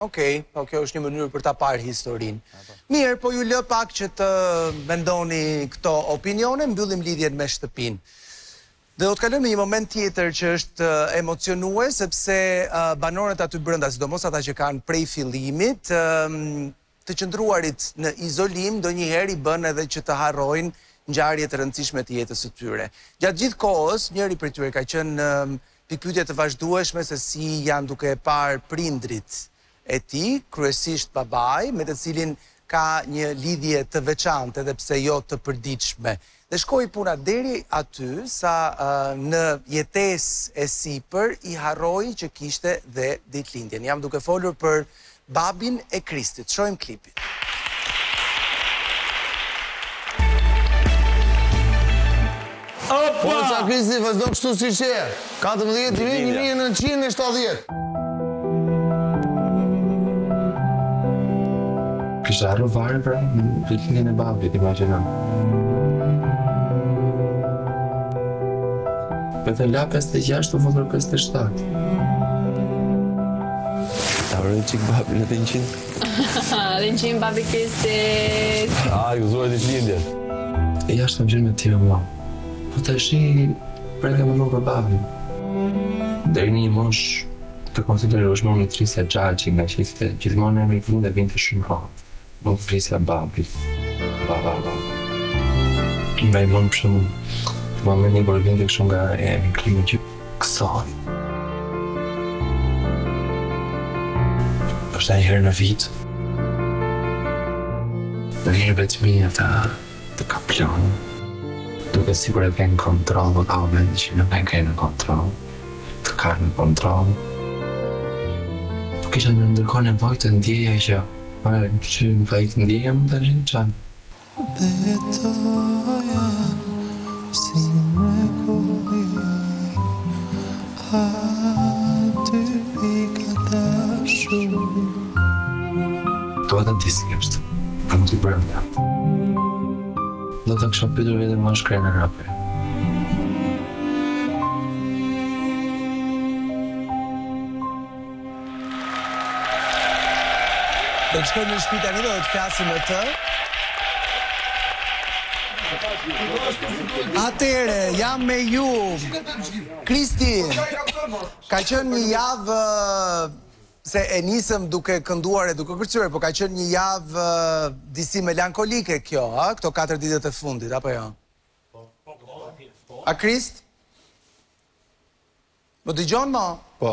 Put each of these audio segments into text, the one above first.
Okej, po kjo është një mënyrë për ta parë historinë. Mirë, po ju lë pak që të mendoni këto opinione, mbyllim lidhjen me shtëpinë. Dhe do të kalojmë në një moment tjetër që është emocionues, sepse banorët aty brenda, sidomos ata që kanë prej fillimit, të qëndruarit në izolim, ndonjëherë i bën edhe që të harrojnë ngjarje të rëndësishme të jetës së tyre. Gjatë gjithë kohës, njëri prej tyre ka qenë pikpyetje të vazhdueshme se si janë duke e parë prindrit e tij, kryesisht babai, me të cilin ka një lidhje të veçantë edhe pse jo të përditshme. Dhe shkoi puna deri aty sa në jetesë e sipër i harroi që kishte dhe ditëlindjen. Jam duke folur për babin e Kristit. Shohim klipin. Po sa Kristi vazhdo kështu si që 14.1970. Kisha arru varë pra, në ditëlindjen e babit, imagjinon. Për la 56, të vëllër 57. Ta vërën qik babi në të 100. Dhe 100 babi Kristit. I gëzuar ditëlindjen. E jashtë të më gjenë me tjeve mua. Po të shi, preke më shumë për babin. Deri një mosh të konsiderosh më në trisja gjaqi, nga që ishte gjithmonë e me i fund dhe vinte shumë hapë. Më të trisja babit. Baba. Nga i mënë për shumë. Të moment një bërë vinte kështu nga e mi klimë që kësaj. Përshta një herë në vitë. Në herë vetëmija të kaplonë. Duke sigur e kenë kontrol, dhe ka vend që nuk e kenë kontrol. Të kanë në kontrol. Nuk isha në ndërkohë nevojë të ndjeja që që në fajt ndjeja më të rinë qanë. Betoja si mrekullia aty i ka dashur. Do të disi është, kam t'i brënda. Do të kësha pytur vete më shkrej në rape. Do të shkojmë në shtëpi tani, do të flasim me të. Atëre, jam me ju. Kristi, ka qenë një javë, se e nisëm duke kënduar e duke kërcyer, po ka qenë një javë disi melankolike kjo, këto 4 ditët e fundit, apo jo? A Krist? Më dëgjon mo? Po.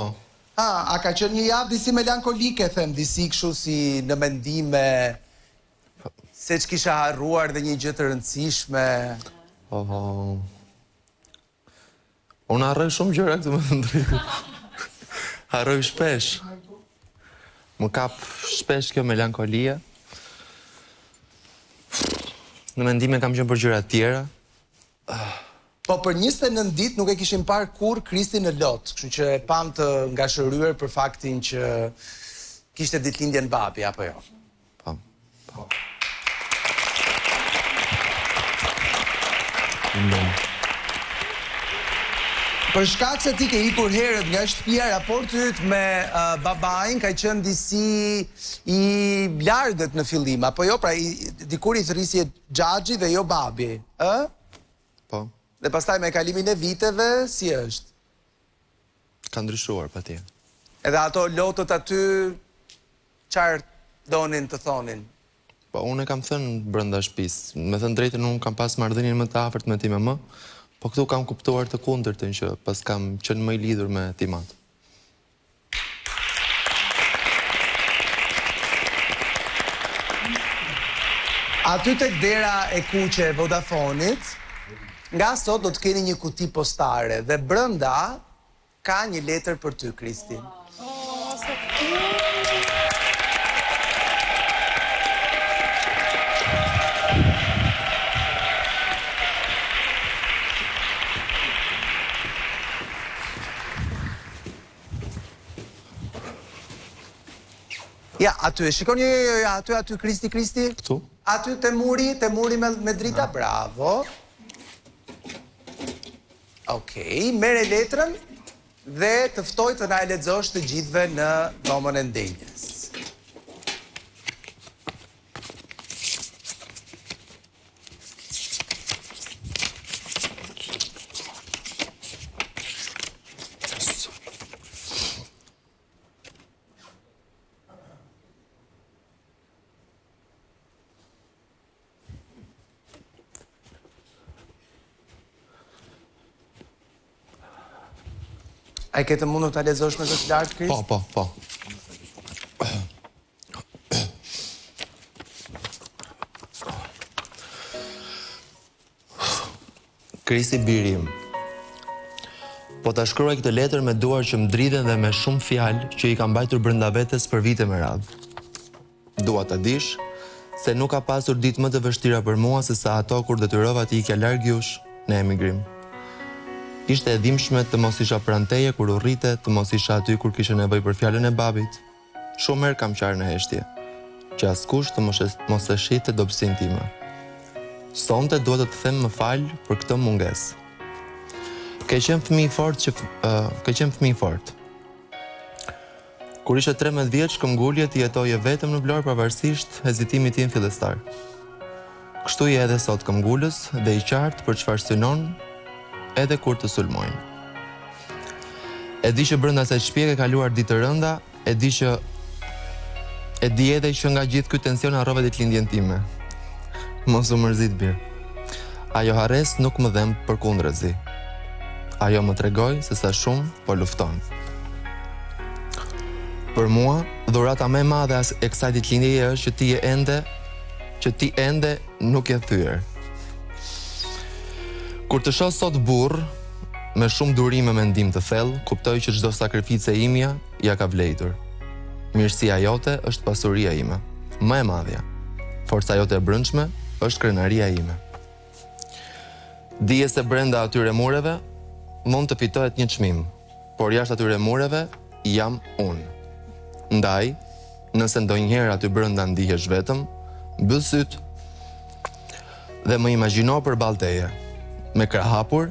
A ka qenë një javë disi melankolike, them, disi kështu si në mendime, se që kisha harruar dhe një gjë të rëndësishme. Unë harroj shumë gjëra këtë më të ndrejtë. Harroj shpesh. Më kap shpesh kjo melankolia. Në mendime kam qenë për gjëra tjera. Po për 29 ditë nuk e kishim parë kur Kristi në lot, kështu që e pam të ngashëruar për faktin që kishte ditëlindjen babi, apo jo? Po. Për shkak se ti ke ikur herët nga shtëpia, raporti yt me babain ka qenë disi i largët në fillim, apo jo? Pra dikur i thrisje xhaxhi dhe jo babi, ë? Po. Dhe pastaj me kalimin e viteve, si është? Ka ndryshuar patjetër. Edhe ato lotët aty, çfarë donin të thonin? Po, unë e kam thënë brenda shtëpisë. Me thënë drejtën, unë kam pas marrëdhënien më të afërt me ti me më, po këtu kam kuptuar të kundërtën që pas kam qenë më i lidhur me Timat. Aty tek dera e kuqe e Vodafonit, nga sot do të keni një kuti postare dhe brenda ka një letër për ty, Kristi. Ja, aty, shikoni, aty, Kristi. Këtu? Aty te muri me drita, bravo. Okej, mere letrën dhe të ftoj të na e lexosh të gjithëve në dhomën e ndenjës. A i ke të mundur ta lexosh me zot lart, Kris? Po. Krisi birim, po ta shkruaj këtë letër me duar që më dridhen dhe me shumë fjalë që i kam mbajtur brenda vetes për vite me radhë. Dua ta dish se nuk ka pasur ditë më të vështira për mua se sa ato kur detyrova të ikja larg jush në emigrim. Ishte e dhimbshme të mos isha pranë teje kur u rrite, të mos isha aty kur kishe nevojë për fjalën e babit. Shumë herë kam qarë në heshtje, që askush të mos e shihte dobësinë time. Sonte duhet të të them më fal për këtë mungesë. Ke qenë fëmijë fort. Kur ishe 13 vjeç, këmbgulje ti jetoje vetëm në Vlorë pavarësisht hezitimit tim fillestar. Kështu je edhe sot këmbgulës dhe i qartë për çfarë synon edhe kur të sulmojnë. E di që brenda asaj shtëpie ke kaluar ditë të rënda, e di edhe që nga gjithë ky tension harrove ditëlindjen time. Mos u mërzit birë. Ajo harres nuk më dhem përkundërzi. Ajo më tregoi se sa shumë po lufton. Për mua, dhurata më e madhe e kësaj ditëlindjeje është që ti ende nuk je thyer. Kur të shoh sot burr me shumë durim e mendim të thellë, kuptoj që çdo sakrificë imja ja ka vlejtur. Mirësia jote është pasuria ime, më e madhja. Forca jote e brendshme është krenaria ime. Dije se brenda atyre mureve mund të fitohet një çmim, por jashtë atyre mureve jam unë. Ndaj, nëse ndonjëherë aty brenda ndihesh vetëm, mbyll syt dhe më imagjino përballë teje, me krah hapur,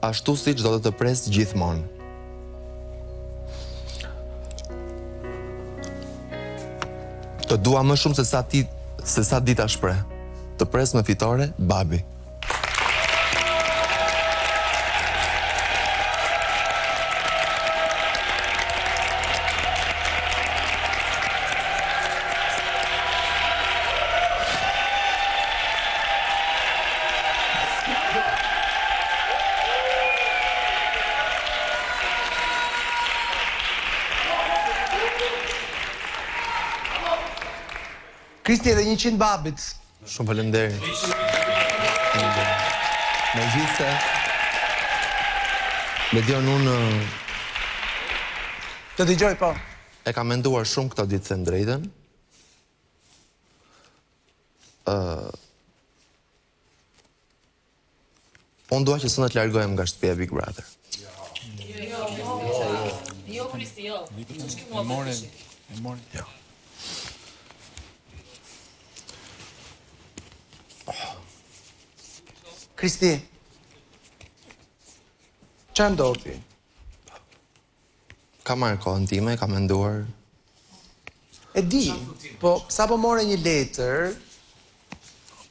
ashtu siç do të pres gjithmonë. Të dua më shumë se sa dita shpreh. Të pres me fitore, babi. Kristi edhe 100 babit. Shumë faleminderit. Megjithse me dion unë Të dëgjoj po. e kam menduar shumë këto ditë them drejtën. Unë dua që sot të largohem nga shtëpia Big Brother. Jo, Kristi, jo. Jo. Kristi, ç'a ndodhi? Ka marrë kohën time, ka menduar. E di, po sa po more një letër,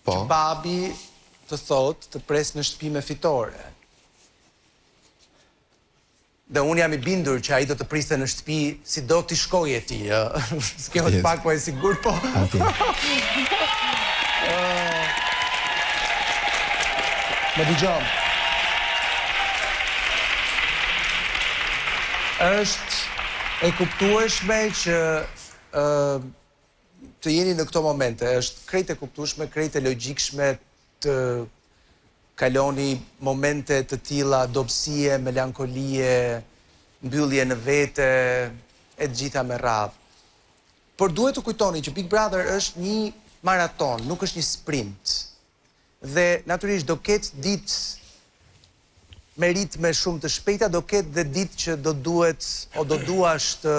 Po, babi të thot të pres në shtëpi me fitore. Dhe unë jam i bindur që ai do të priste në shtëpi si do t'i shkojë ti, s'ke të pak po e sigur po. ati. Më dëgjom. Është e kuptueshme që të jeni në këto momente, është krejt e kuptueshme, krejt e logjikshme të kaloni momente të tilla dobësie, melankolie, mbyllje në vete, e të gjitha me radhë. Por duhet të kujtoni që Big Brother është një maraton, nuk është një sprint. Dhe natyrisht do ketë ditë me ritme shumë të shpejta, do ketë dhe ditë që do duash të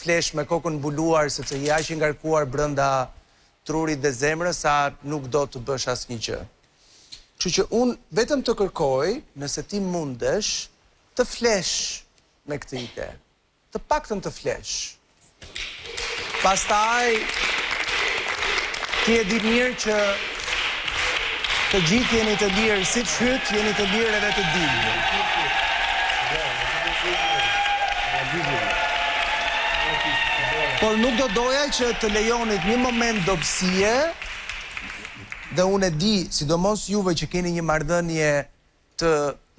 flesh me kokën mbuluar sepse je aq i ngarkuar brenda trurit dhe zemrës sa nuk do të bësh asnjë gjë. Kështu që unë vetëm të kërkoj, nëse ti mundesh, të flesh me këtë ide. Të paktën të flesh. Pastaj ti e di mirë që të gjithë jeni të lirë, si të hyt, jeni të lirë edhe të dilë. Por nuk do doja që të lejonit një moment dobësie, dhe unë e di, sidomos juve që keni një marrëdhënie të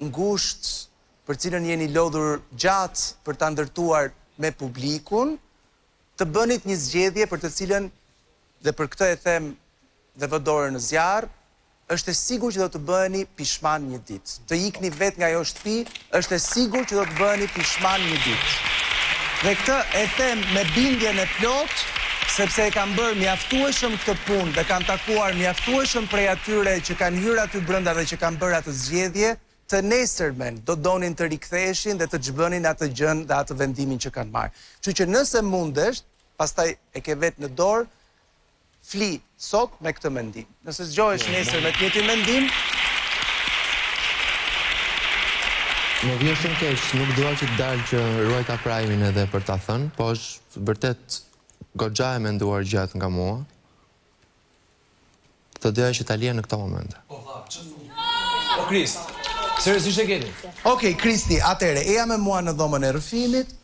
ngushtë për cilën jeni lodhur gjatë për ta ndërtuar me publikun, të bënit një zgjedhje për të cilën, dhe për këtë e them dhe vë dorën në zjarr, është e sigurt që do të bëheni pishman një ditë. Të ikni vetë nga ajo shtëpi, është e sigurt që do të bëheni pishman një ditë. Dhe këtë e them me bindjen e plot, sepse e kam bërë mjaftueshëm këtë punë dhe kam takuar mjaftueshëm prej atyre që kanë hyrë aty brenda dhe që kanë bërë atë zgjedhje, të nesërmen do donin të riktheheshin dhe të ç'bënin atë gjën dhe atë vendimin që kanë marrë. Kështu që nëse mundesh, pastaj e ke vetë në dorë, fli sot me këtë mendim. Nëse zgjohesh nesër me të njëjtin mendim, Më vjen shumë keq, nuk dua që të dalë që ruajta Prime-in edhe për ta thënë, po është vërtet goxha e menduar gjatë nga mua. Të doja që ta lije në këto momente. O Krist, seriozisht e keni? Okej, Kristi, atëre, eja me mua në dhomën e rrëfimit,